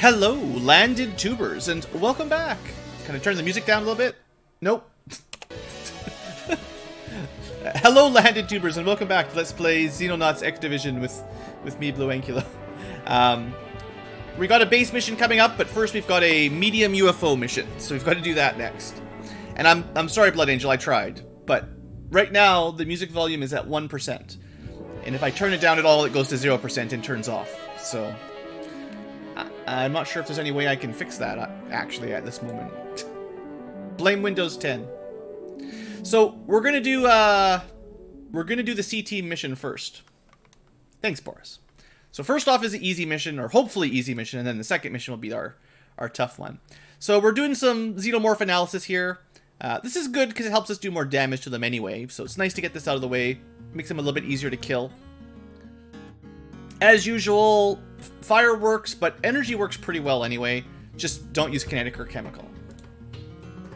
Hello, landed tubers, and welcome back. Can I turn the music down a little bit? Nope. Hello, landed tubers, and welcome back to Let's Play Xenonauts X Division with me, BlueAnkylo. We got a base mission coming up, but first we've got a medium UFO mission, so we've got to do that next. And I'm sorry, Blood Angel, I tried, but right now the music volume is at 1%, and if I turn it down at all, it goes to 0% and turns off. So I'm not sure if there's any way I can fix that actually at this moment. Blame Windows 10. So we're gonna do the C team mission first. Thanks, Boris. So first off is the easy mission, or hopefully easy mission, and then the second mission will be our tough one. So we're doing some xenomorph analysis here. This is good because it helps us do more damage to them anyway, so it's nice to get this out of the way. Makes them a little bit easier to kill. As usual, fire works, but energy works pretty well anyway. Just don't use kinetic or chemical.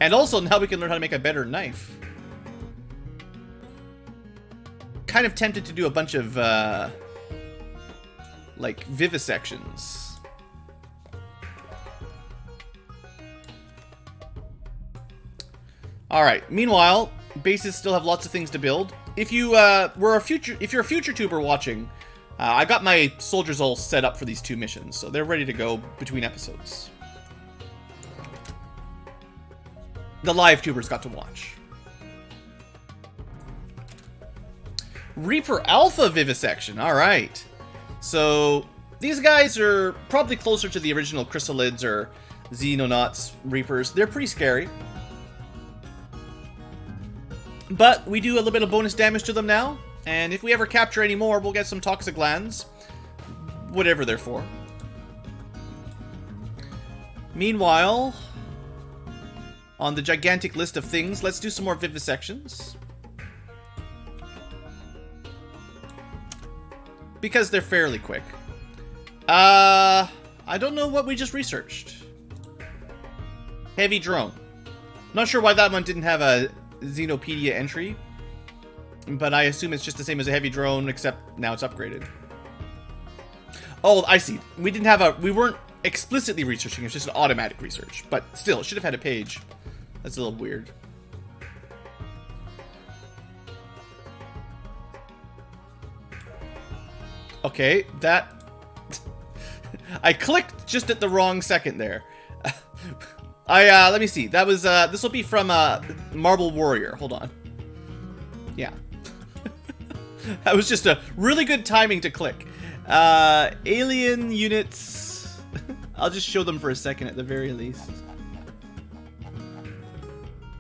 And also, now we can learn how to make a better knife. Kind of tempted to do a bunch of, like, vivisections. Alright, meanwhile, bases still have lots of things to build. If you, if you're a future tuber watching, I got my soldiers all set up for these two missions, so they're ready to go between episodes. The live tubers got to watch. Reaper Alpha Vivisection, alright. So, these guys are probably closer to the original Chrysalids or Xenonauts Reapers. They're pretty scary. But we do a little bit of bonus damage to them now. And if we ever capture any more, we'll get some toxic glands. Whatever they're for. Meanwhile, on the gigantic list of things, let's do some more vivisections. Because they're fairly quick. I don't know what we just researched. Heavy drone. Not sure why that one didn't have a Xenopedia entry. But I assume it's just the same as a heavy drone, except now it's upgraded. Oh, I see. We weren't explicitly researching, it's just an automatic research. But still, it should have had a page. That's a little weird. Okay, that... I clicked just at the wrong second there. Let me see. That was, this will be from, Marble Warrior. Hold on. Yeah. That was just a really good timing to click. Alien units. I'll just show them for a second at the very least.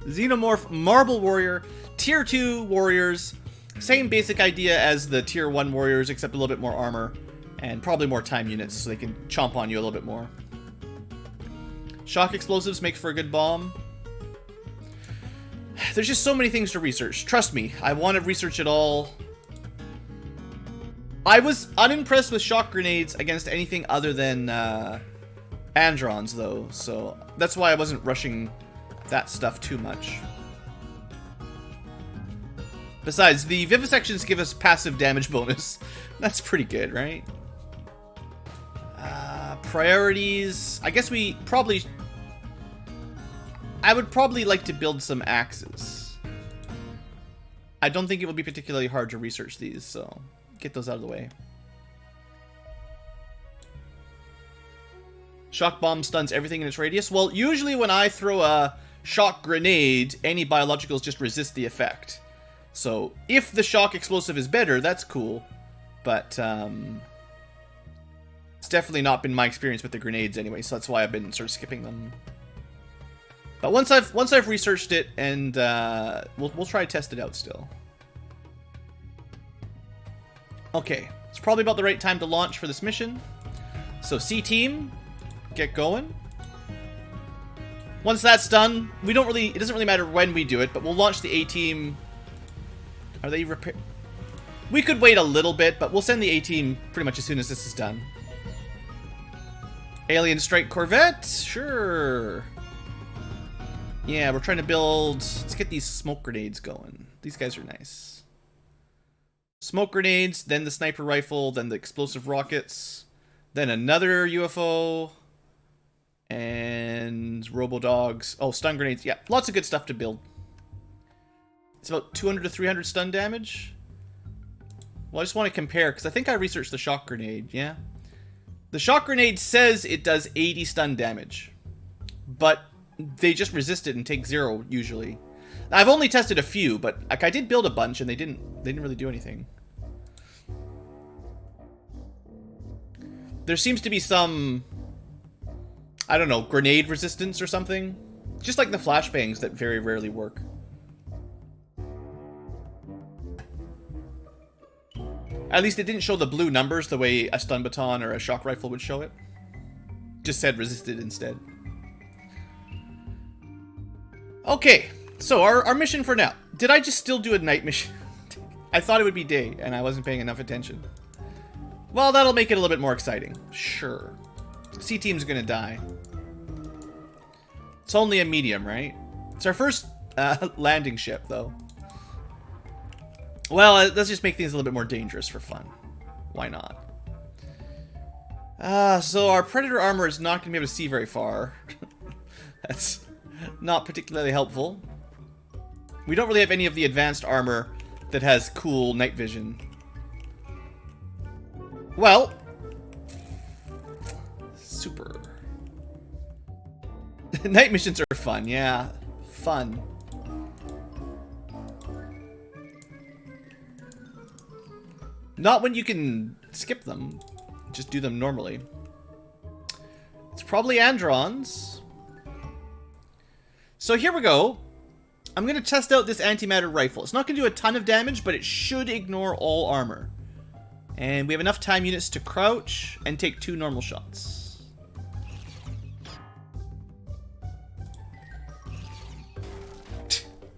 Xenomorph Marble Warrior. Tier 2 warriors. Same basic idea as the Tier 1 warriors, except a little bit more armor. And probably more time units, so they can chomp on you a little bit more. Shock explosives make for a good bomb. There's just so many things to research. Trust me, I want to research it all. I was unimpressed with shock grenades against anything other than Androns, though, so that's why I wasn't rushing that stuff too much. Besides, the vivisections give us passive damage bonus. That's pretty good, right? Priorities... I guess we probably... I would probably like to build some axes. I don't think it would be particularly hard to research these, so get those out of the way. Shock bomb stuns everything in its radius. Well, usually when I throw a shock grenade, any biologicals just resist the effect. So if the shock explosive is better, that's cool. But it's definitely not been my experience with the grenades anyway, so that's why I've been sort of skipping them. But once I've researched it, and we'll try to test it out still. Okay, it's probably about the right time to launch for this mission. So C team, get going. Once that's done, it doesn't really matter when we do it, but we'll launch the A team. Are they repair? We could wait a little bit, but we'll send the A team pretty much as soon as this is done. Alien Strike Corvette, sure. Yeah, we're trying to build... Let's get these smoke grenades going. These guys are nice. Smoke grenades, then the sniper rifle, then the explosive rockets, then another UFO. And robo-dogs. Oh, stun grenades. Yeah, lots of good stuff to build. It's about 200 to 300 stun damage. Well, I just want to compare, because I think I researched the shock grenade, yeah? The shock grenade says it does 80 stun damage. But they just resist it and take 0, usually. I've only tested a few, but like, I did build a bunch, and they didn't really do anything. There seems to be some, I don't know, grenade resistance or something. Just like the flashbangs that very rarely work. At least it didn't show the blue numbers the way a stun baton or a shock rifle would show it. Just said resisted instead. Okay, so our mission for now. Did I just still do a night mission? I thought it would be day, and I wasn't paying enough attention. Well, that'll make it a little bit more exciting. Sure. C-Team's gonna die. It's only a medium, right? It's our first landing ship, though. Well, let's just make things a little bit more dangerous for fun. Why not? So our Predator armor is not going to be able to see very far. That's not particularly helpful. We don't really have any of the advanced armor that has cool night vision. Well, super. Night missions are fun, yeah. Fun. Not when you can skip them. Just do them normally. It's probably Androns. So here we go. I'm going to test out this antimatter rifle. It's not going to do a ton of damage, but it should ignore all armor. And we have enough time units to crouch and take 2 normal shots.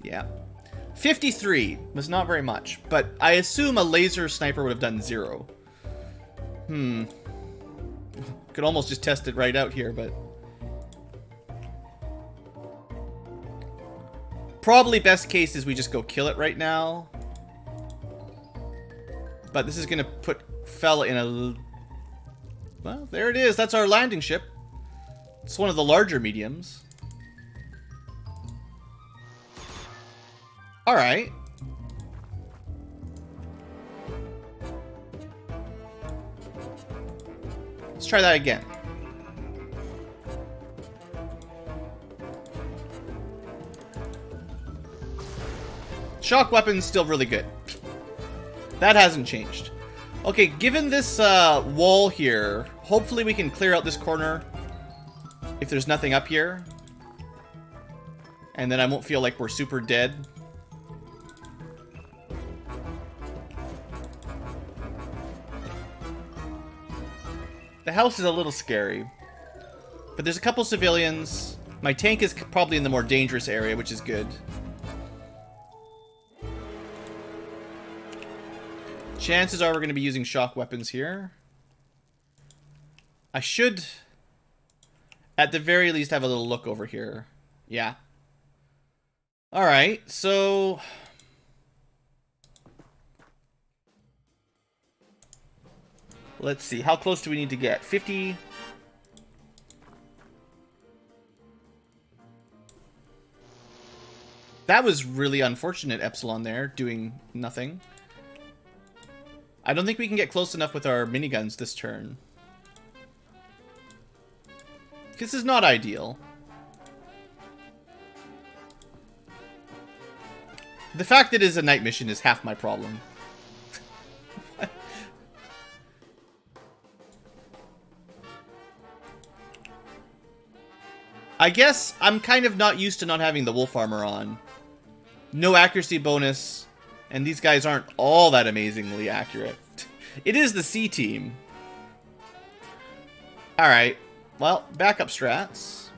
Yeah. 53 was not very much, but I assume a laser sniper would have done 0. Could almost just test it right out here, but... Probably best case is we just go kill it right now. But this is going to put Fella in a... Well, there it is. That's our landing ship. It's one of the larger mediums. Alright. Let's try that again. Shock weapon's still really good. That hasn't changed. Okay, given this wall here, hopefully we can clear out this corner if there's nothing up here. And then I won't feel like we're super dead. The house is a little scary. But there's a couple civilians. My tank is probably in the more dangerous area, which is good. Chances are we're going to be using shock weapons here. I should, at the very least, have a little look over here. Yeah. Alright, so... Let's see, how close do we need to get? 50... That was really unfortunate, Epsilon there, doing nothing. I don't think we can get close enough with our miniguns this turn. This is not ideal. The fact that it is a night mission is half my problem. I guess I'm kind of not used to not having the wolf armor on. No accuracy bonus, and these guys aren't all that amazingly accurate. It is the C team. Alright, well, backup strats.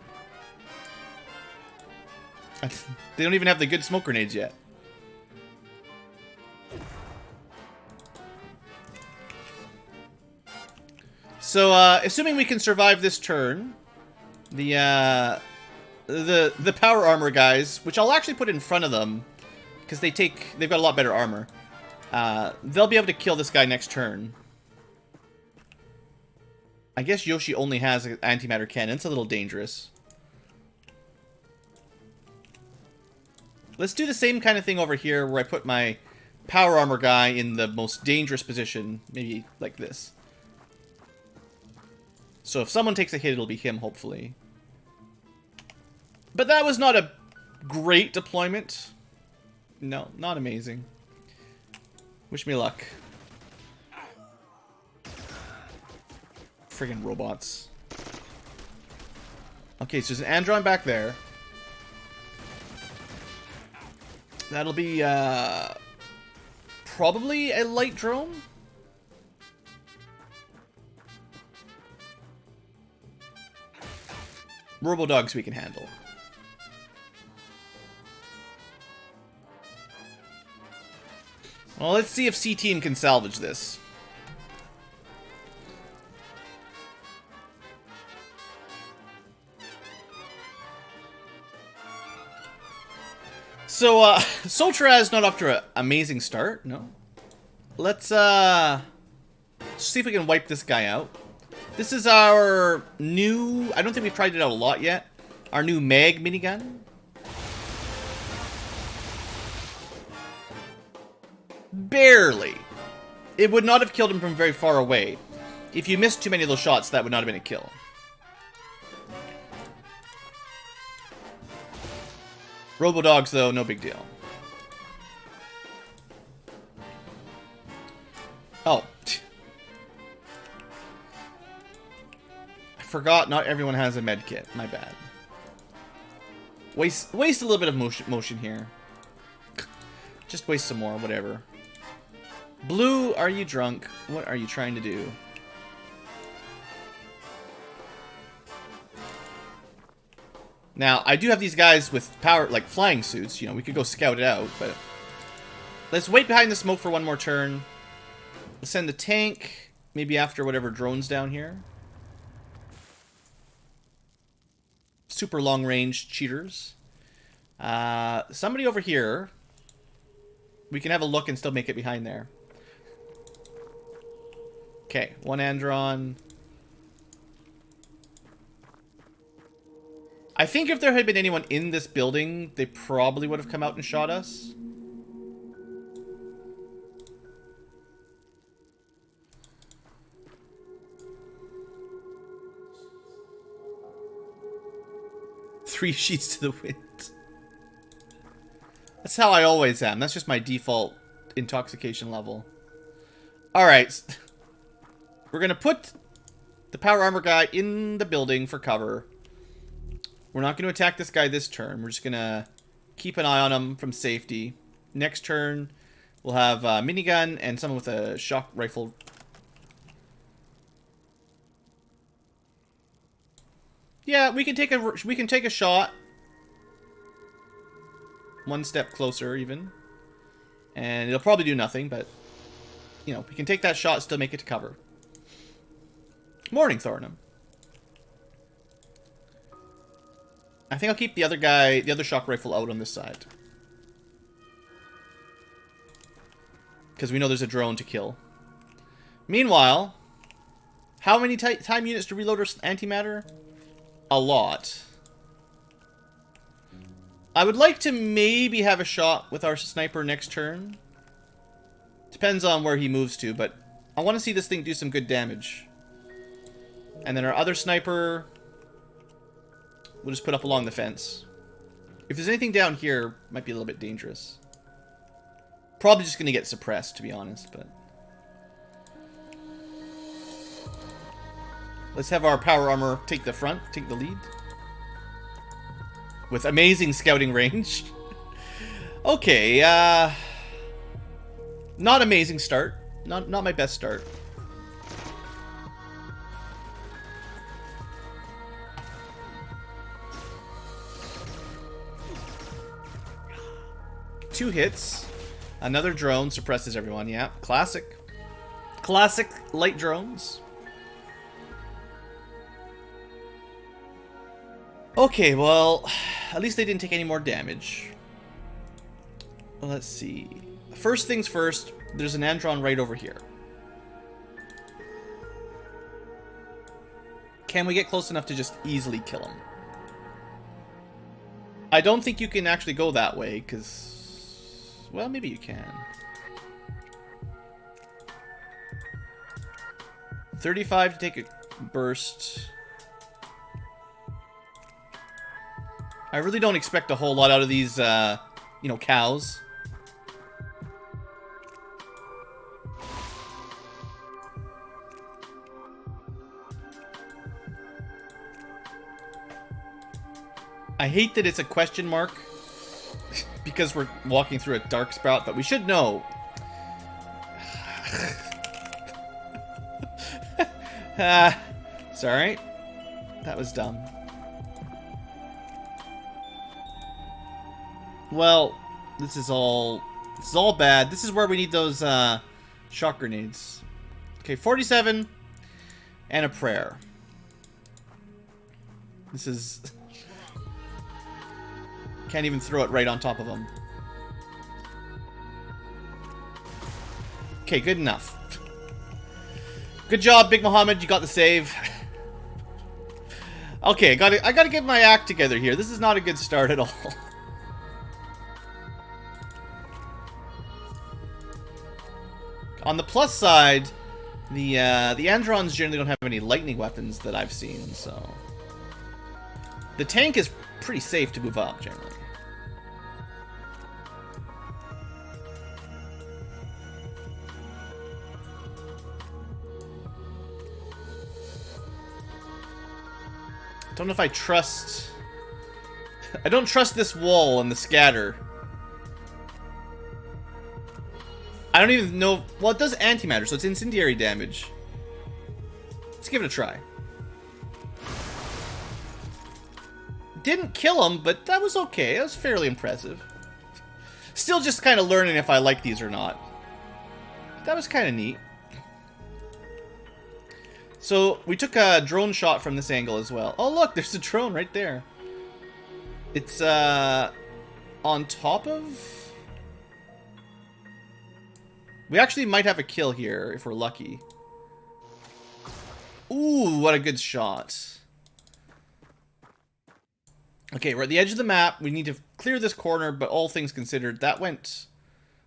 They don't even have the good smoke grenades yet. So, assuming we can survive this turn, the power armor guys, which I'll actually put in front of them, because they've got a lot better armor. They'll be able to kill this guy next turn. I guess Yoshi only has an antimatter cannon. It's a little dangerous. Let's do the same kind of thing over here where I put my power armor guy in the most dangerous position. Maybe like this. So if someone takes a hit, it'll be him, hopefully. But that was not a great deployment. No, not amazing. Wish me luck. Friggin' robots. Okay, so there's an Andron back there. That'll be, probably a light drone? Robodogs we can handle. Well, let's see if C-Team can salvage this. So, Soltraz not off to an amazing start, no. Let's see if we can wipe this guy out. This is our new, I don't think we've tried it out a lot yet, our new mag minigun. Barely. It would not have killed him from very far away. If you missed too many of those shots, that would not have been a kill. Robodogs, though, no big deal. Oh. I forgot not everyone has a med kit. My bad. Waste a little bit of motion here. Just waste some more, whatever. Blue, are you drunk? What are you trying to do? Now, I do have these guys with power, like flying suits. You know, we could go scout it out, but let's wait behind the smoke for one more turn. Let's send the tank, maybe after whatever drone's down here. Super long range cheaters. Somebody over here. We can have a look and still make it behind there. Okay, one Andron. I think if there had been anyone in this building, they probably would have come out and shot us. Three sheets to the wind. That's how I always am. That's just my default intoxication level. Alright. We're going to put the power armor guy in the building for cover. We're not going to attack this guy this turn. We're just going to keep an eye on him from safety. Next turn, we'll have a minigun and someone with a shock rifle. Yeah, we can take a shot. One step closer, even. And it'll probably do nothing, but you know, we can take that shot and still make it to cover. Morning, Thornham. I think I'll keep the other guy, the other shock rifle out on this side. Because we know there's a drone to kill. Meanwhile, how many time units to reload our antimatter? A lot. I would like to maybe have a shot with our sniper next turn. Depends on where he moves to, but I want to see this thing do some good damage. And then our other sniper, we'll just put up along the fence. If there's anything down here, might be a little bit dangerous. Probably just going to get suppressed, to be honest, but... Let's have our power armor take the front, take the lead. With amazing scouting range. Okay, not amazing start. Not my best start. Two hits. Another drone suppresses everyone. Yeah, classic. Classic light drones. Okay, well, at least they didn't take any more damage. Well, let's see. First things first, there's an Andron right over here. Can we get close enough to just easily kill him? I don't think you can actually go that way, because... Well, maybe you can. 35 to take a burst. I really don't expect a whole lot out of these, you know, cows. I hate that it's a question mark because we're walking through a dark sprout, but we should know. Sorry. That was dumb. Well, this is all bad. This is where we need those shock grenades. Okay, 47 and a prayer. This is... Can't even throw it right on top of them. Okay, good enough. Good job, Big Mohammed. You got the save. Okay, I gotta get my act together here. This is not a good start at all. On the plus side, the Androns generally don't have any lightning weapons that I've seen, so... The tank is pretty safe to move up, generally. Don't know if I trust... I don't trust this wall and the scatter. I don't even know... Well, it does antimatter, so it's incendiary damage. Let's give it a try. Didn't kill him, but that was okay. That was fairly impressive. Still just kind of learning if I like these or not. That was kind of neat. So, we took a drone shot from this angle as well. Oh, look, there's a drone right there. It's, on top of... We actually might have a kill here, if we're lucky. Ooh, what a good shot. Okay, we're at the edge of the map. We need to clear this corner, but all things considered, that went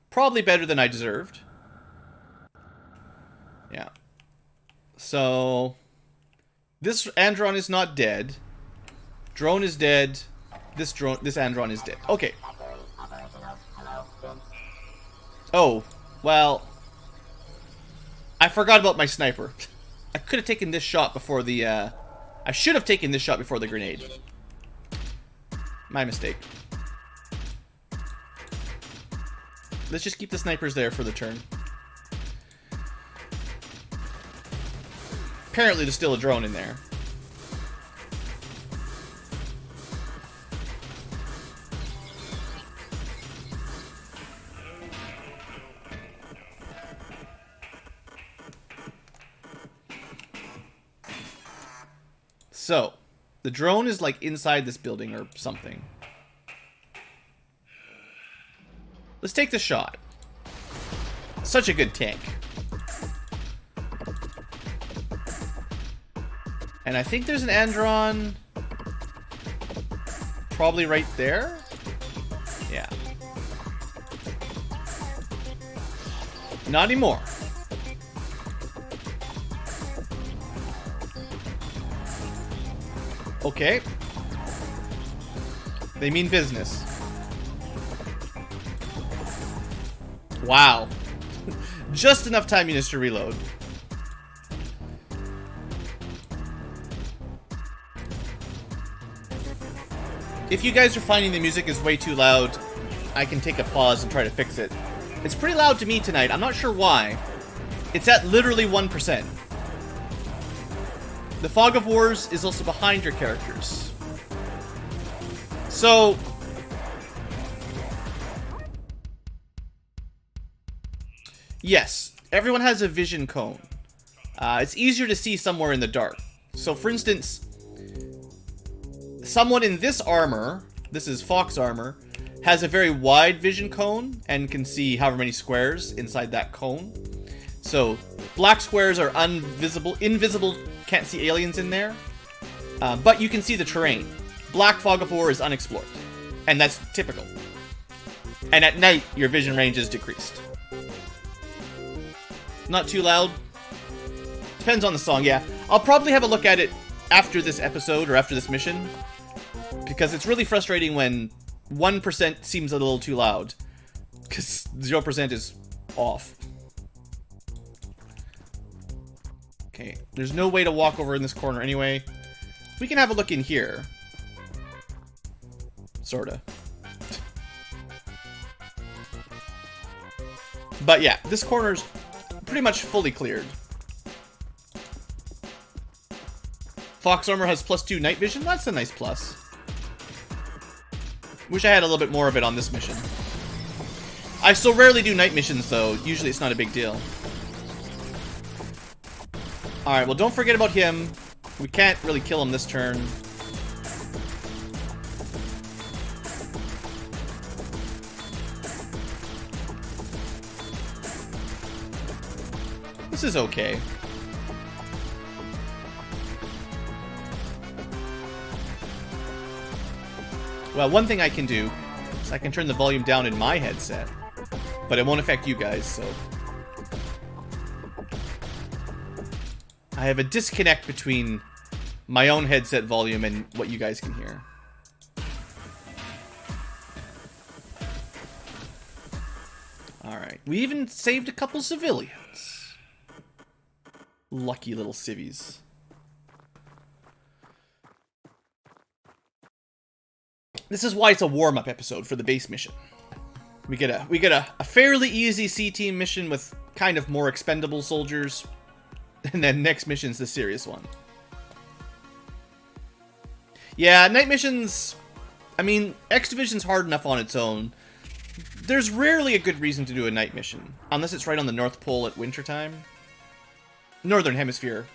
probably better than I deserved. Yeah. So, this Andron is not dead. Drone is dead. This Andron is dead. Okay. Oh, well, I forgot about my sniper. I could have taken this shot before the, I should have taken this shot before the grenade. My mistake. Let's just keep the snipers there for the turn. Apparently there's still a drone in there. So, the drone is like inside this building or something. Let's take the shot. Such a good tank. And I think there's an Andron probably right there. Yeah. Not anymore. Okay. They mean business. Wow. Just enough time units to reload. If you guys are finding the music is way too loud, I can take a pause and try to fix it. It's pretty loud to me tonight. I'm not sure why. It's at literally 1%. The Fog of Wars is also behind your characters. So... yes, everyone has a vision cone. It's easier to see somewhere in the dark. So, for instance, someone in this armor, this is Fox armor, has a very wide vision cone and can see however many squares inside that cone. So, black squares are invisible, can't see aliens in there. But you can see the terrain. Black fog of war is unexplored. And that's typical. And at night, your vision range is decreased. Not too loud. Depends on the song, yeah. I'll probably have a look at it after this episode or after this mission. Because it's really frustrating when 1% seems a little too loud. Because 0% is off. Okay, there's no way to walk over in this corner anyway. We can have a look in here. Sorta. But yeah, this corner's pretty much fully cleared. Fox armor has +2 night vision. That's a nice plus. Wish I had a little bit more of it on this mission. I so rarely do night missions, though. Usually it's not a big deal. Alright, well, don't forget about him. We can't really kill him this turn. This is okay. Well, one thing I can do is I can turn the volume down in my headset, but it won't affect you guys, so... I have a disconnect between my own headset volume and what you guys can hear. Alright, we even saved a couple civilians. Lucky little civvies. This is why it's a warm-up episode for the base mission. We get a fairly easy C-team mission with kind of more expendable soldiers. And then next mission's the serious one. Yeah, night missions... I mean, X Division's hard enough on its own. There's rarely a good reason to do a night mission. Unless it's right on the North Pole at wintertime. Northern Hemisphere.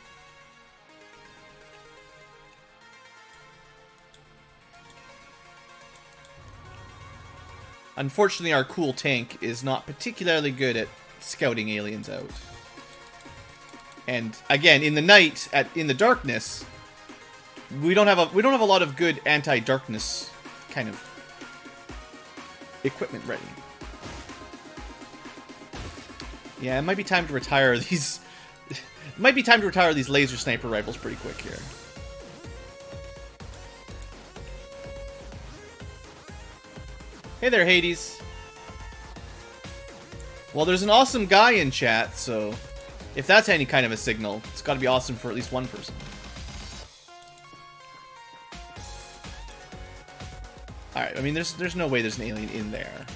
Unfortunately, our cool tank is not particularly good at scouting aliens out. And again, in the night, in the darkness, we don't have a lot of good anti-darkness kind of equipment ready. Yeah, it might be time to retire these. It might be time to retire these laser sniper rifles pretty quick here. Hey there, Hades. Well, there's an awesome guy in chat, so if that's any kind of a signal, it's got to be awesome for at least one person. Alright, I mean, there's no way there's an alien in there.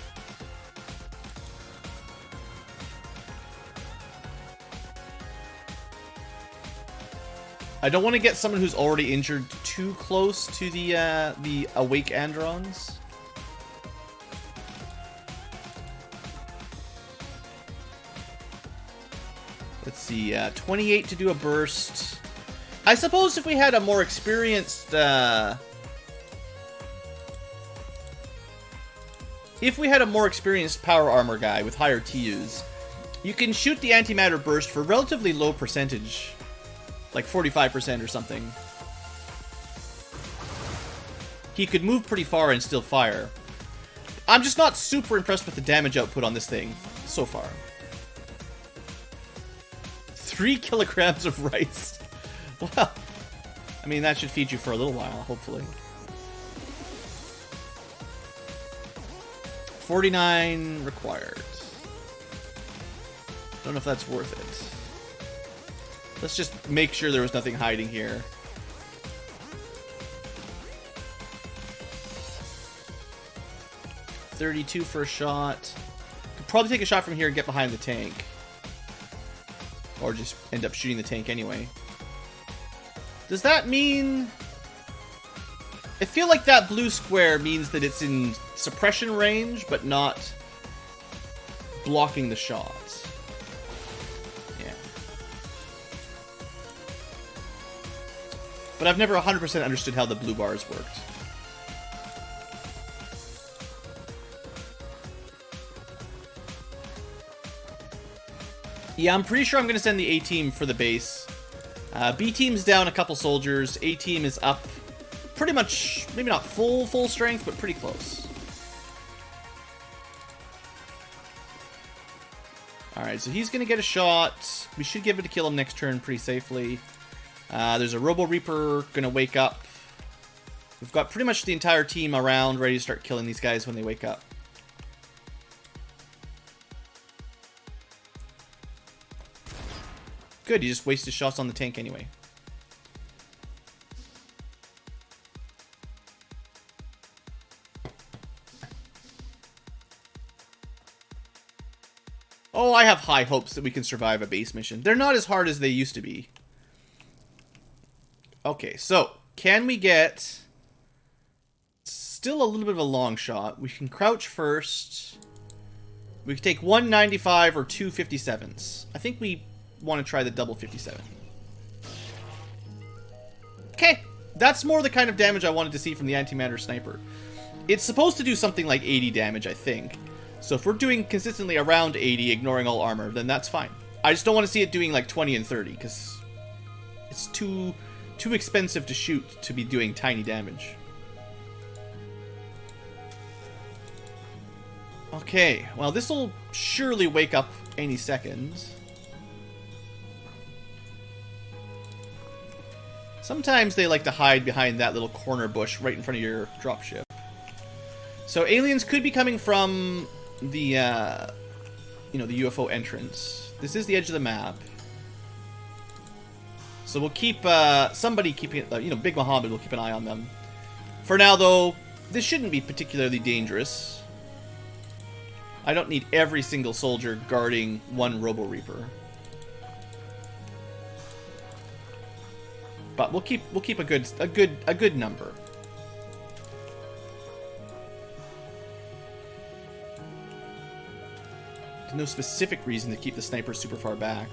I don't want to get someone who's already injured too close to the awake androns. Let's see, 28 to do a burst. I suppose if we had a more experienced, power armor guy with higher TUs, you can shoot the antimatter burst for relatively low percentage, like 45% or something. He could move pretty far and still fire. I'm just not super impressed with the damage output on this thing so far. 3 kilograms of rice. Well, I mean, that should feed you for a little while, hopefully. 49 required. Don't know if that's worth it. Let's just make sure there was nothing hiding here. $32 for a shot. Could probably take a shot from here and get behind the tank. Or just end up shooting the tank anyway. Does that mean... I feel like that blue square means that it's in suppression range, but not blocking the shots. Yeah. But I've never 100% understood how the blue bars worked. Yeah, I'm pretty sure I'm going to send the A-team for the base. B team's down a couple soldiers. A team is up pretty much, maybe not full strength, but pretty close. Alright, so he's going to get a shot. We should give it to kill him next turn pretty safely. There's a Robo Reaper going to wake up. We've got pretty much the entire team around, ready to start killing these guys when they wake up. Good, he just wasted shots on the tank anyway. Oh, I have high hopes that we can survive a base mission. They're not as hard as they used to be. Okay, so, can we get... Still a little bit of a long shot. We can crouch first. We can take 195 or two 57s. I think we want to try the double 57. Okay, that's more the kind of damage I wanted to see from the antimatter sniper. It's supposed to do something like 80 damage, I think. So if we're doing consistently around 80, ignoring all armor, then that's fine. I just don't want to see it doing like 20 and 30, because it's too expensive to shoot to be doing tiny damage. Okay, well this will surely wake up any second. Sometimes they like to hide behind that little corner bush right in front of your dropship. So aliens could be coming from the, you know, the UFO entrance. This is the edge of the map. So we'll keep, somebody keeping, you know, Big Muhammad will keep an eye on them. For now, though, this shouldn't be particularly dangerous. I don't need every single soldier guarding one Robo Reaper. But we'll keep a good number. There's no specific reason to keep the sniper super far back.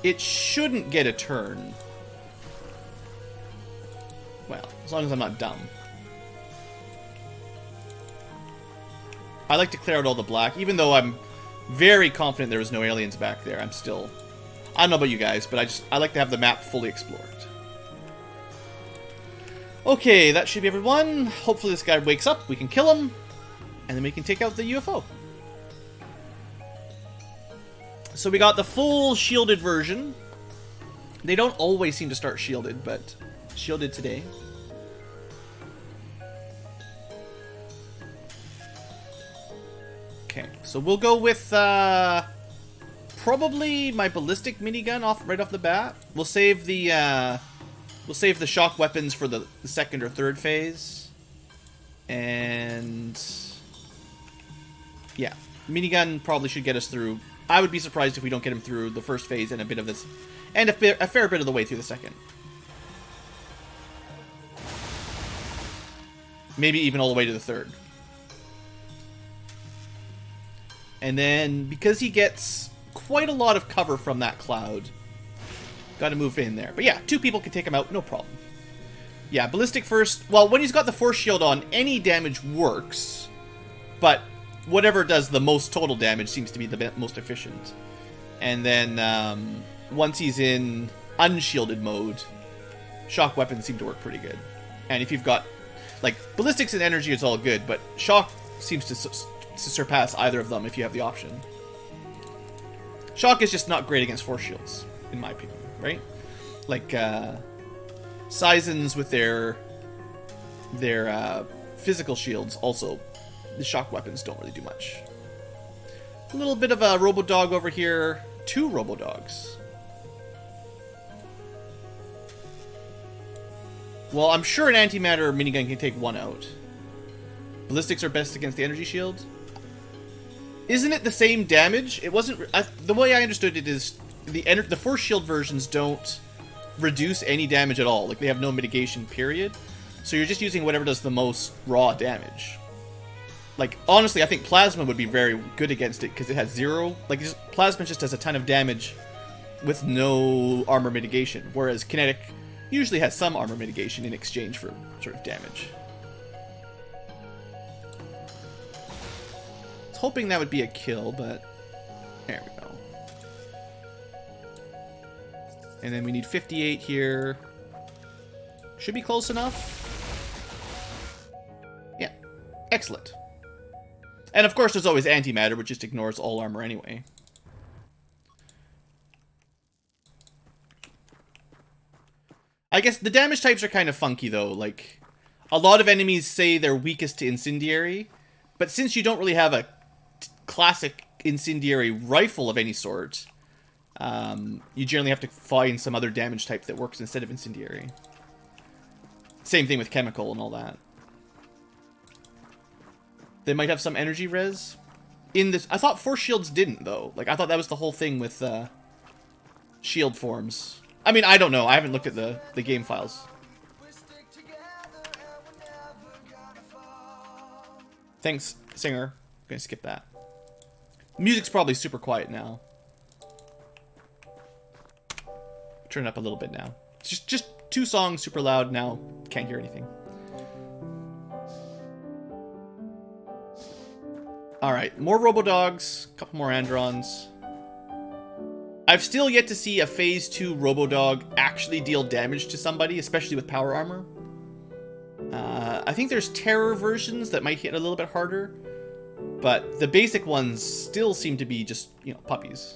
It shouldn't get a turn. Well, as long as I'm not dumb. I like to clear out all the black, even though I'm very confident there was no aliens back there. I'm still... I don't know about you guys, but I like to have the map fully explored. Okay, that should be everyone. Hopefully this guy wakes up, we can kill him, and then we can take out the UFO. So we got the full shielded version. They don't always seem to start shielded, but shielded today. Okay, so we'll go with probably my ballistic minigun right off the bat. We'll save the shock weapons for the second or third phase, and yeah, minigun probably should get us through. I would be surprised if we don't get him through the first phase and a bit of this, and a fair bit of the way through the second. Maybe even all the way to the third. And then, because he gets quite a lot of cover from that cloud, gotta move in there. But yeah, two people can take him out, no problem. Yeah, ballistic first. Well, when he's got the force shield on, any damage works, but whatever does the most total damage seems to be the most efficient. And then, once he's in unshielded mode, shock weapons seem to work pretty good. And if you've got, like, ballistics and energy is all good, but shock seems to surpass either of them if you have the option. Shock is just not great against force shields, in my opinion, right? Like, Seisons with their physical shields also, the shock weapons don't really do much. A little bit of a Robo-Dog over here. Two Robo-Dogs. Well, I'm sure an antimatter minigun can take one out. Ballistics are best against the energy shield. Isn't it the same damage? It wasn't... the way I understood it is the force shield versions don't reduce any damage at all. Like, they have no mitigation, period. So you're just using whatever does the most raw damage. Like, honestly, I think Plasma would be very good against it because it has zero... Like, Plasma just does a ton of damage with no armor mitigation. Whereas Kinetic usually has some armor mitigation in exchange for sort of damage. I was hoping that would be a kill, but there we go. And then we need 58 here. Should be close enough. Yeah. Excellent. And of course there's always antimatter, which just ignores all armor anyway. I guess the damage types are kind of funky though. Like, a lot of enemies say they're weakest to incendiary, but since you don't really have a classic incendiary rifle of any sort, you generally have to find some other damage type that works instead of incendiary. Same thing with chemical and all that. They might have some energy res. In this, I thought force shields didn't though. Like, I thought that was the whole thing with shield forms. I mean, I don't know. I haven't looked at the game files. Thanks, Singer. I'm gonna skip that. Music's probably super quiet now. Turn it up a little bit now. It's just 2 songs super loud now. Can't hear anything. Alright, more Robodogs. A couple more Androns. I've still yet to see a Phase 2 Robodog actually deal damage to somebody, especially with power armor. I think there's terror versions that might hit a little bit harder, but the basic ones still seem to be just, you know, puppies.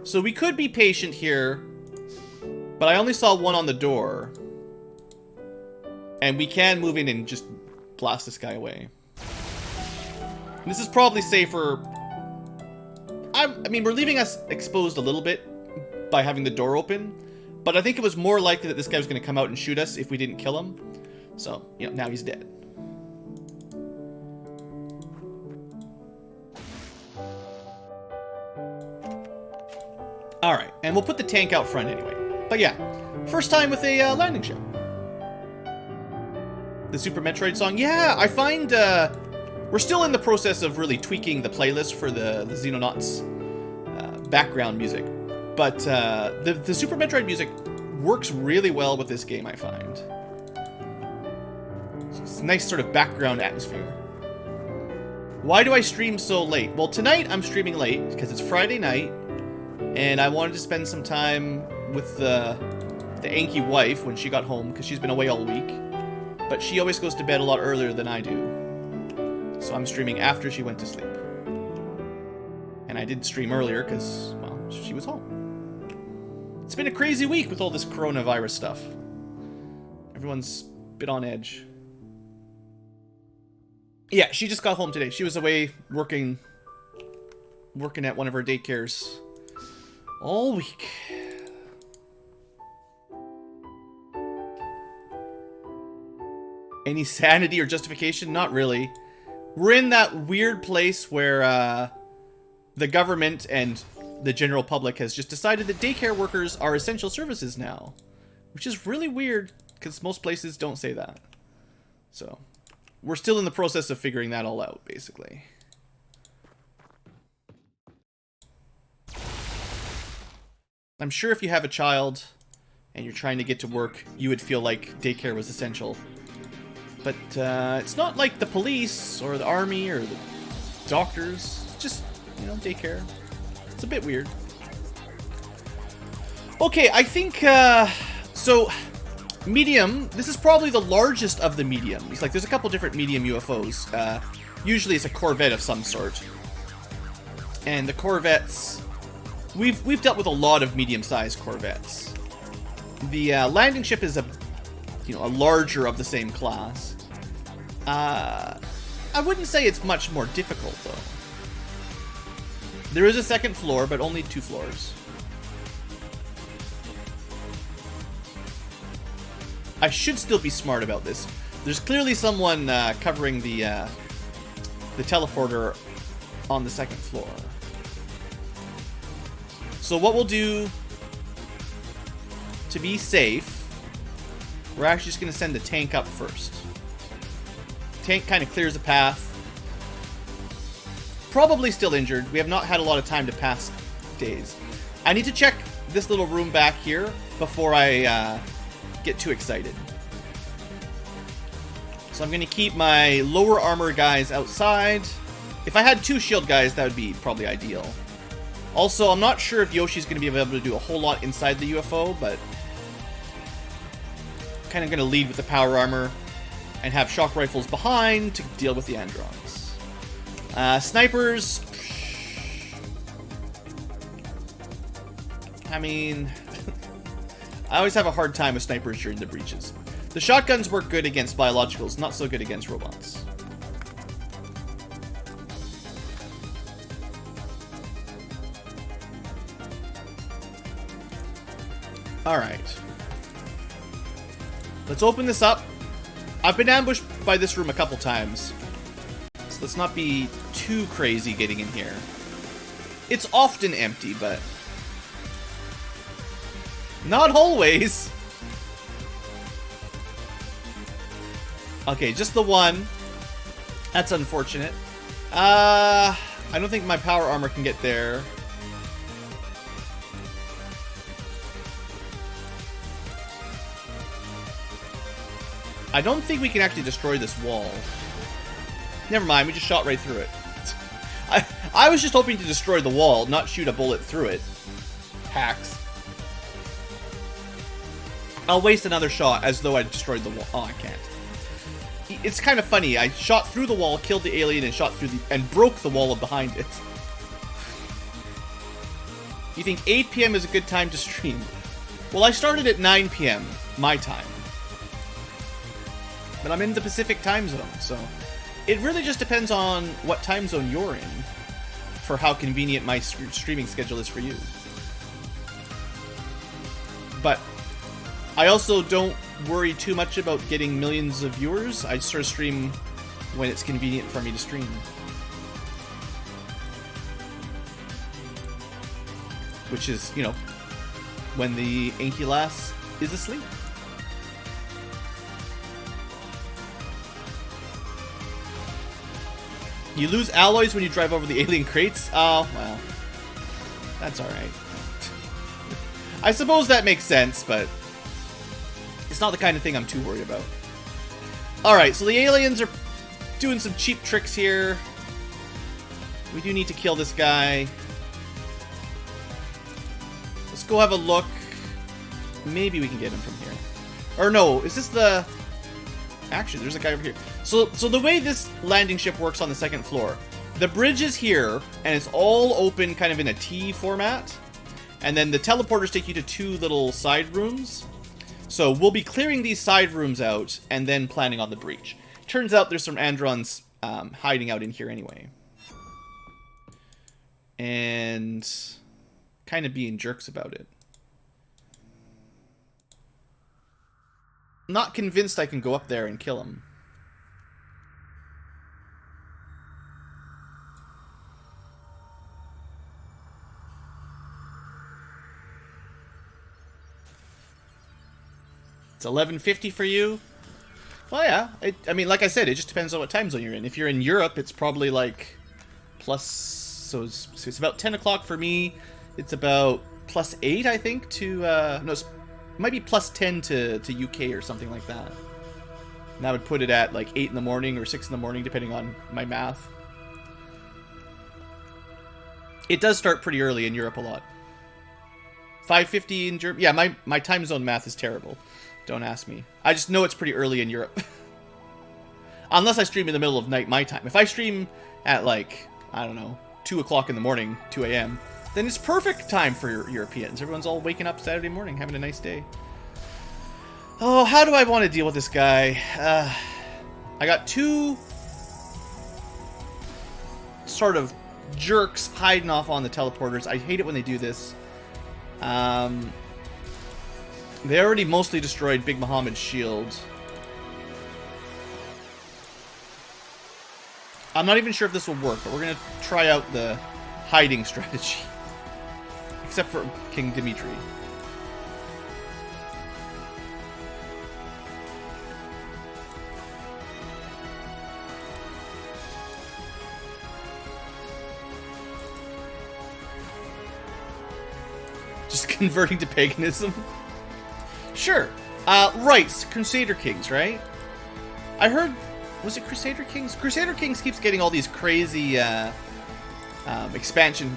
So we could be patient here, but I only saw one on the door. And we can move in and just blast this guy away. And this is probably safer. I mean, we're leaving us exposed a little bit by having the door open, but I think it was more likely that this guy was going to come out and shoot us if we didn't kill him. So, you know, now he's dead. Alright, and we'll put the tank out front anyway. But yeah, first time with a landing ship. The Super Metroid song. Yeah, I find we're still in the process of really tweaking the playlist for the Xenonauts background music. But the Super Metroid music works really well with this game, I find. It's a nice sort of background atmosphere. Why do I stream so late? Well, tonight I'm streaming late because it's Friday night, and I wanted to spend some time with the Anky wife when she got home because she's been away all week. But she always goes to bed a lot earlier than I do. So I'm streaming after she went to sleep. And I did stream earlier because, well, she was home. It's been a crazy week with all this coronavirus stuff. Everyone's a bit on edge. Yeah, she just got home today. She was away working at one of her daycares all week. Any sanity or justification? Not really. We're in that weird place where the government and the general public has just decided that daycare workers are essential services now. Which is really weird, because most places don't say that. So, we're still in the process of figuring that all out, basically. I'm sure if you have a child and you're trying to get to work, you would feel like daycare was essential. But it's not like the police or the army or the doctors. It's just, you know, daycare. It's a bit weird. Okay, I think, so, medium, this is probably the largest of the mediums. Like, there's a couple different medium UFOs. Usually it's a Corvette of some sort. And the Corvettes, we've dealt with a lot of medium-sized Corvettes. The landing ship is a larger of the same class. I wouldn't say it's much more difficult, though. There is a second floor, but only 2 floors. I should still be smart about this. There's clearly someone covering the teleporter on the 2nd floor. So what we'll do to be safe, we're actually just going to send the tank up first. Tank kind of clears the path. Probably still injured. We have not had a lot of time to pass days. I need to check this little room back here before I get too excited. So I'm going to keep my lower armor guys outside. If I had 2 shield guys, that would be probably ideal. Also, I'm not sure if Yoshi's going to be able to do a whole lot inside the UFO, but kind of going to lead with the power armor and have shock rifles behind to deal with the Androns. Snipers... I mean... I always have a hard time with snipers during the breaches. The shotguns work good against biologicals, not so good against robots. Alright. Let's open this up. I've been ambushed by this room a couple times, so let's not be too crazy getting in here. It's often empty, but not always. Okay, just the one. That's unfortunate. I don't think my power armor can get there. I don't think we can actually destroy this wall. Never mind, we just shot right through it. I was just hoping to destroy the wall, not shoot a bullet through it. Hacks. I'll waste another shot as though I destroyed the wall. Oh, I can't. It's kind of funny. I shot through the wall, killed the alien, and shot through and broke the wall behind it. You think 8 PM is a good time to stream? Well, I started at 9 PM, my time. But I'm in the Pacific time zone, so it really just depends on what time zone you're in for how convenient my streaming schedule is for you. But I also don't worry too much about getting millions of viewers. I sort of stream when it's convenient for me to stream. Which is, you know, when the Ankylass is asleep. You lose alloys when you drive over the alien crates? Oh, well. That's alright. I suppose that makes sense, but it's not the kind of thing I'm too worried about. Alright, so the aliens are doing some cheap tricks here. We do need to kill this guy. Let's go have a look. Maybe we can get him from here. Or no, is this the... Actually, there's a guy over here. So the way this landing ship works on the second floor, the bridge is here, and it's all open kind of in a T format. And then the teleporters take you to 2 little side rooms. So we'll be clearing these side rooms out, and then planning on the breach. Turns out there's some Androns hiding out in here anyway. And kind of being jerks about it. Not convinced I can go up there and kill him. It's 11:50 for you? Well, yeah. I mean, like I said, it just depends on what time zone you're in. If you're in Europe, it's probably like plus... So it's about 10 o'clock for me. It's about plus 8, I think, to... no, it might be plus 10 to UK or something like that. And that would put it at like 8 in the morning or 6 in the morning, depending on my math. It does start pretty early in Europe a lot. 5:50 in Germany. Yeah, my time zone math is terrible. Don't ask me. I just know it's pretty early in Europe. Unless I stream in the middle of night, my time. If I stream at like, I don't know, 2 o'clock in the morning, 2 a.m., then it's perfect time for Europeans. Everyone's all waking up Saturday morning, having a nice day. Oh, how do I want to deal with this guy? I got 2 sort of jerks hiding off on the teleporters. I hate it when they do this. They already mostly destroyed Big Muhammad's shield. I'm not even sure if this will work, but we're going to try out the hiding strategy. Except for King Dimitri. Just converting to paganism? Sure. Right, Crusader Kings, right? I heard Was it Crusader Kings? Crusader Kings keeps getting all these crazy expansion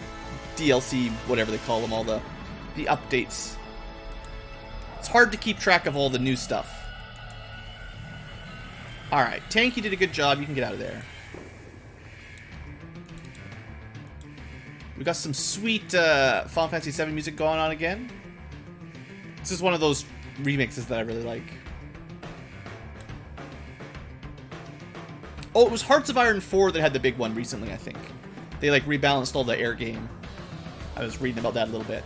DLC, whatever they call them, all the updates. It's hard to keep track of all the new stuff. Alright, Tank, you did a good job. You can get out of there. We got some sweet Final Fantasy VII music going on again. This is one of those remixes that I really like. Oh, it was Hearts of Iron 4 that had the big one recently, I think. They, like, rebalanced all the air game. I was reading about that a little bit.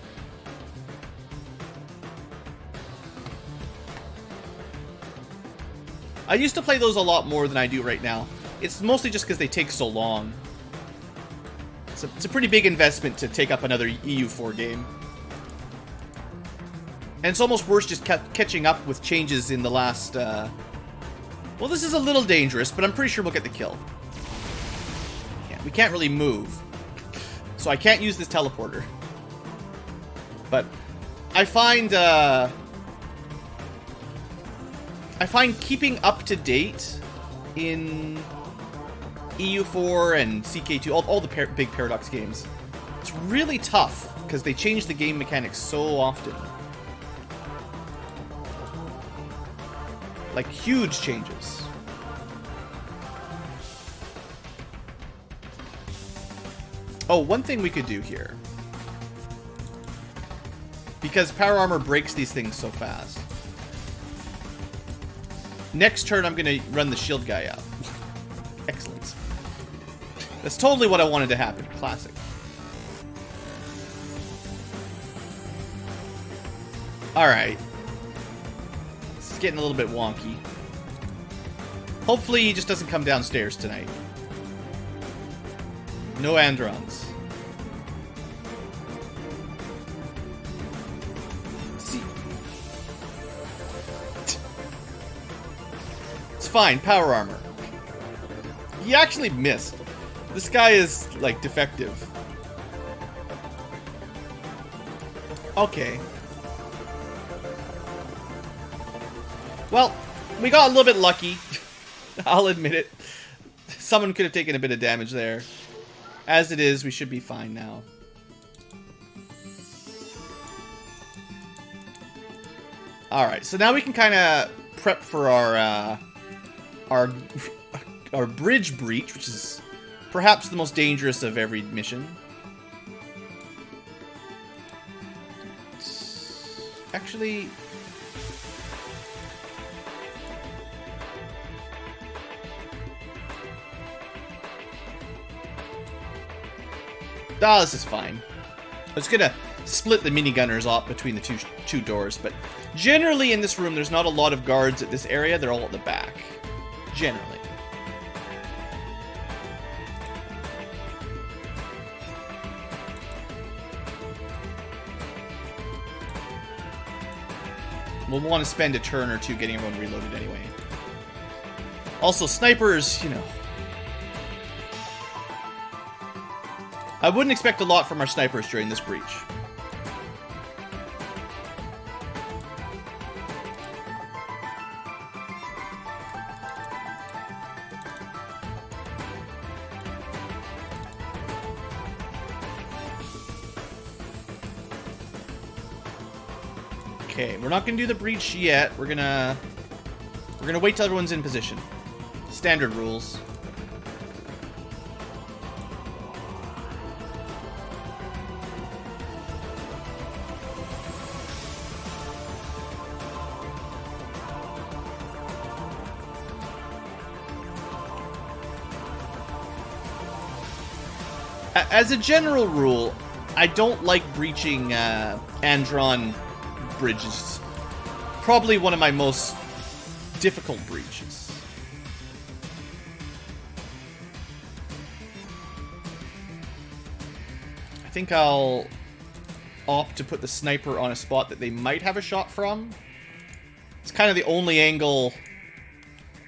I used to play those a lot more than I do right now. It's mostly just because they take so long. It's a pretty big investment to take up another EU4 game. And it's almost worse just catching up with changes in the last... Well, this is a little dangerous, but I'm pretty sure we'll get the kill. Yeah, we can't really move. So I can't use this teleporter. But I find keeping up to date in EU4 and CK2, all the big Paradox games, it's really tough because they change the game mechanics so often. Like, huge changes. Oh, one thing we could do here. Because power armor breaks these things so fast. Next turn, I'm going to run the shield guy up. Excellent. That's totally what I wanted to happen. Classic. Alright. This is getting a little bit wonky. Hopefully he just doesn't come downstairs tonight. No Androns. See. It's fine, power armor. He actually missed. This guy is, like, defective. Okay. Well, we got a little bit lucky. I'll admit it. Someone could have taken a bit of damage there. As it is, we should be fine now. Alright, so now we can kind of prep for our bridge breach, which is perhaps the most dangerous of every mission. Actually... Ah, this is fine. I was gonna split the minigunners off between the two doors, but generally in this room there's not a lot of guards at this area. They're all at the back. Generally. We'll want to spend a turn or two getting everyone reloaded anyway. Also, snipers, you know. I wouldn't expect a lot from our snipers during this breach. Okay, we're not gonna do the breach yet. We're gonna wait till everyone's in position. Standard rules. As a general rule, I don't like breaching Andron bridges. Probably one of my most difficult breaches. I think I'll opt to put the sniper on a spot that they might have a shot from. It's kind of the only angle...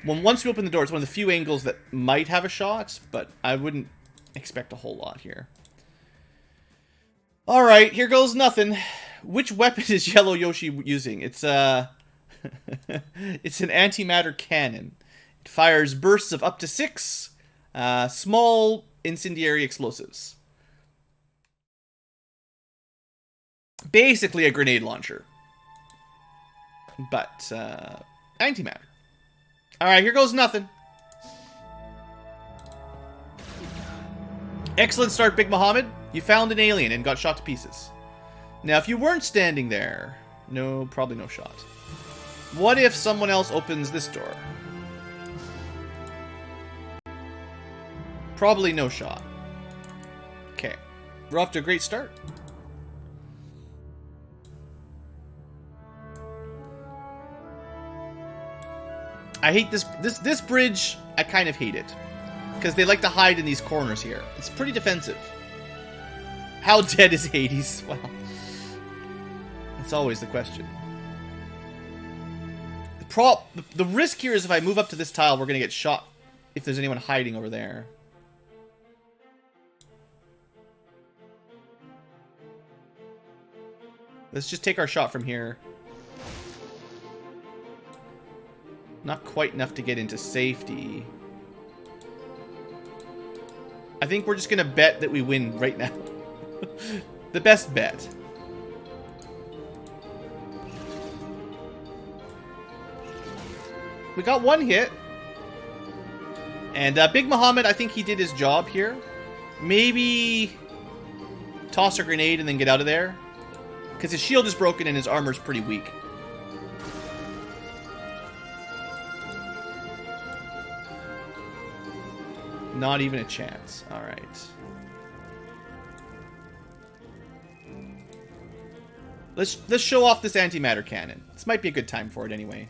Once we open the door, it's one of the few angles that might have a shot, but I wouldn't expect a whole lot here. Alright, here goes nothing. Which weapon is Yellow Yoshi using? It's it's an antimatter cannon. It fires bursts of up to 6 small incendiary explosives. Basically a grenade launcher. But antimatter. Alright, here goes nothing. Excellent start, Big Mohammed. You found an alien and got shot to pieces. Now, if you weren't standing there... No, probably no shot. What if someone else opens this door? Probably no shot. Okay. We're off to a great start. I hate this bridge. I kind of hate it. Because they like to hide in these corners here. It's pretty defensive. How dead is Hades? Well, that's always the question. The risk here is if I move up to this tile, we're going to get shot if there's anyone hiding over there. Let's just take our shot from here. Not quite enough to get into safety. I think we're just going to bet that we win right now. The best bet. We got one hit. And Big Mohammed, I think he did his job here. Maybe toss a grenade and then get out of there. Because his shield is broken and his armor's pretty weak. Not even a chance. Alright. Let's show off this antimatter cannon. This might be a good time for it anyway.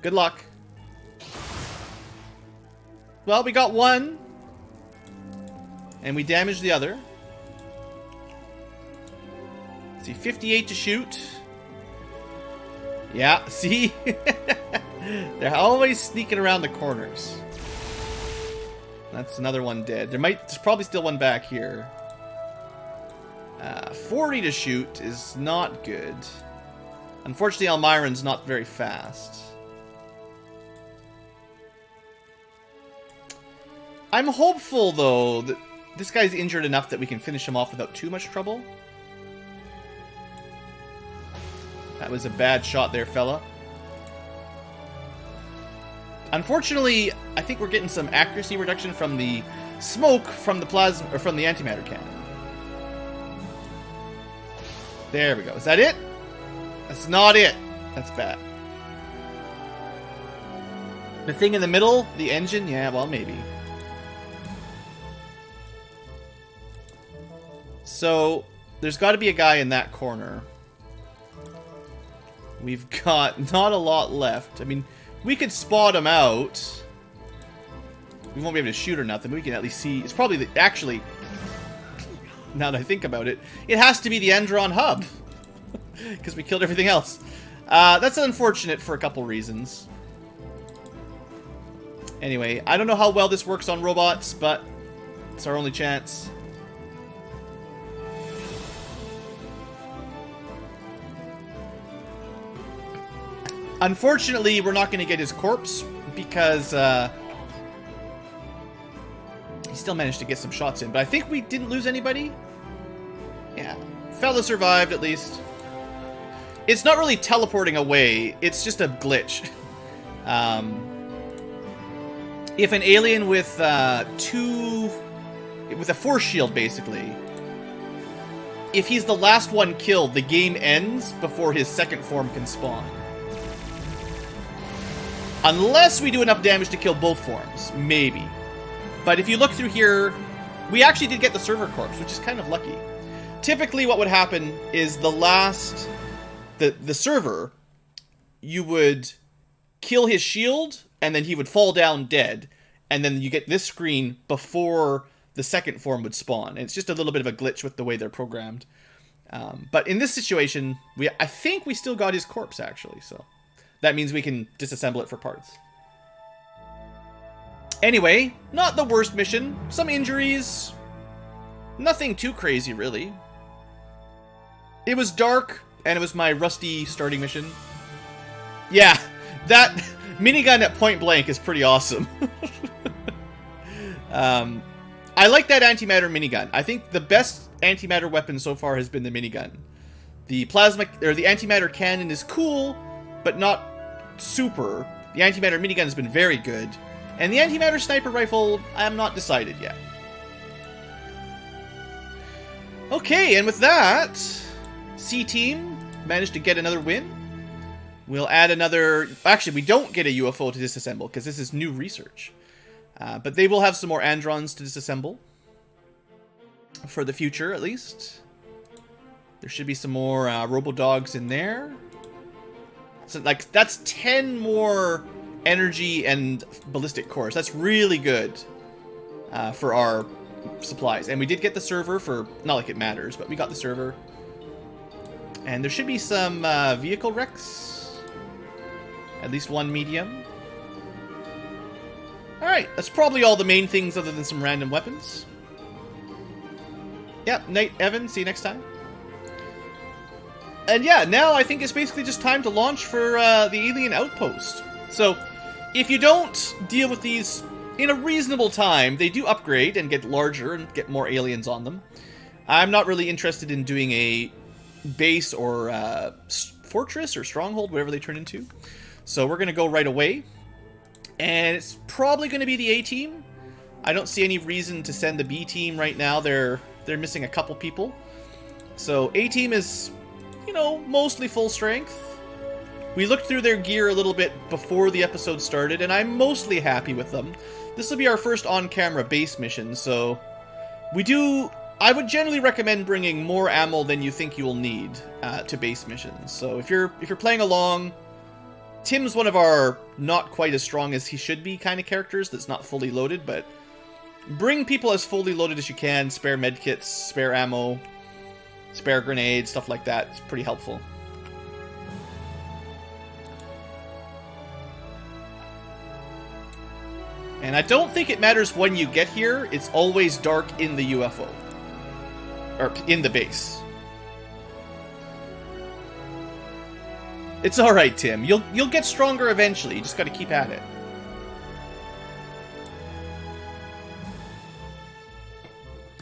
Good luck. Well, we got one. And we damaged the other. Let's see, 58 to shoot. Yeah, see? They're always sneaking around the corners. That's another one dead. There's probably still one back here. 40 to shoot is not good. Unfortunately, Almiron's not very fast. I'm hopeful, though, that this guy's injured enough that we can finish him off without too much trouble. That was a bad shot there, fella. Unfortunately, I think we're getting some accuracy reduction from the smoke from the plasma or from the antimatter cannon. There we go. Is that it? That's not it. That's bad. The thing in the middle, the engine, yeah, well, maybe. So, there's got to be a guy in that corner. We've got not a lot left. I mean, we could spot him out. We won't be able to shoot or nothing, but we can at least see. It's probably actually, now that I think about it, it has to be the Endron hub. Because we killed everything else. That's unfortunate for a couple reasons. Anyway, I don't know how well this works on robots, but it's our only chance. Unfortunately, we're not going to get his corpse because he still managed to get some shots in. But I think we didn't lose anybody. Yeah. Fella survived, at least. It's not really teleporting away. It's just a glitch. If an alien with a force shield, basically, if he's the last one killed, the game ends before his second form can spawn. Unless we do enough damage to kill both forms. Maybe. But if you look through here, we actually did get the server corpse, which is kind of lucky. Typically what would happen is the server, you would kill his shield, and then he would fall down dead, and then you get this screen before the second form would spawn. And it's just a little bit of a glitch with the way they're programmed. But in this situation, I think we still got his corpse, actually, so... That means we can disassemble it for parts. Anyway, not the worst mission. Some injuries. Nothing too crazy, really. It was dark, and it was my rusty starting mission. Yeah, that Minigun at point blank is pretty awesome. I like that antimatter minigun. I think the best antimatter weapon so far has been the minigun. The plasma or the antimatter cannon is cool, but not super. The antimatter minigun has been very good, and the antimatter sniper rifle, I'm not decided yet. Okay, and with that, C team managed to get another win. We'll add another... Actually, we don't get a UFO to disassemble, because this is new research. But they will have some more Androns to disassemble. For the future, at least. There should be some more Robo-Dogs in there. So, like, that's 10 more energy and ballistic cores. That's really good for our supplies. And we did get the server for... Not like it matters, but we got the server. And there should be some vehicle wrecks. At least one medium. Alright, that's probably all the main things other than some random weapons. Yep, Nate, Evan, see you next time. And yeah, now I think it's basically just time to launch for the alien outpost. So, if you don't deal with these in a reasonable time, they do upgrade and get larger and get more aliens on them. I'm not really interested in doing a base or fortress or stronghold, whatever they turn into. So we're going to go right away. And it's probably going to be the A team. I don't see any reason to send the B team right now. They're missing a couple people. So A team is, you know, mostly full strength. We looked through their gear a little bit before the episode started, and I'm mostly happy with them. This will be our first on-camera base mission, so I would generally recommend bringing more ammo than you think you will need to base missions. So if you're playing along, Tim's one of our not quite as strong as he should be kind of characters that's not fully loaded, but bring people as fully loaded as you can. Spare medkits, spare ammo, spare grenades, stuff like that. It's pretty helpful. And I don't think it matters when you get here. It's always dark in the UFO. Or in the base. It's alright, Tim. You'll get stronger eventually. You just gotta keep at it.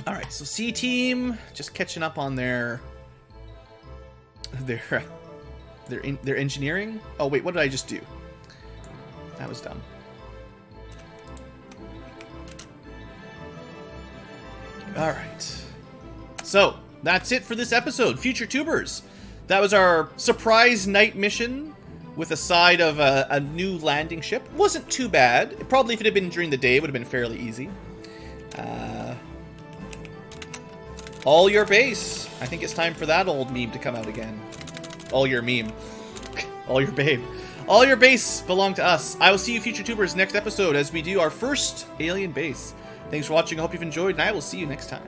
Alright, so C team just catching up on their engineering. Oh wait, what did I just do? That was dumb. Alright. So, that's it for this episode. Future Tubers. That was our surprise night mission with a side of a new landing ship. Wasn't too bad. Probably if it had been during the day, it would have been fairly easy. All your base. I think it's time for that old meme to come out again. All your meme. All your babe. All your base belong to us. I will see you Future Tubers next episode as we do our first alien base. Thanks for watching. I hope you've enjoyed, and I will see you next time.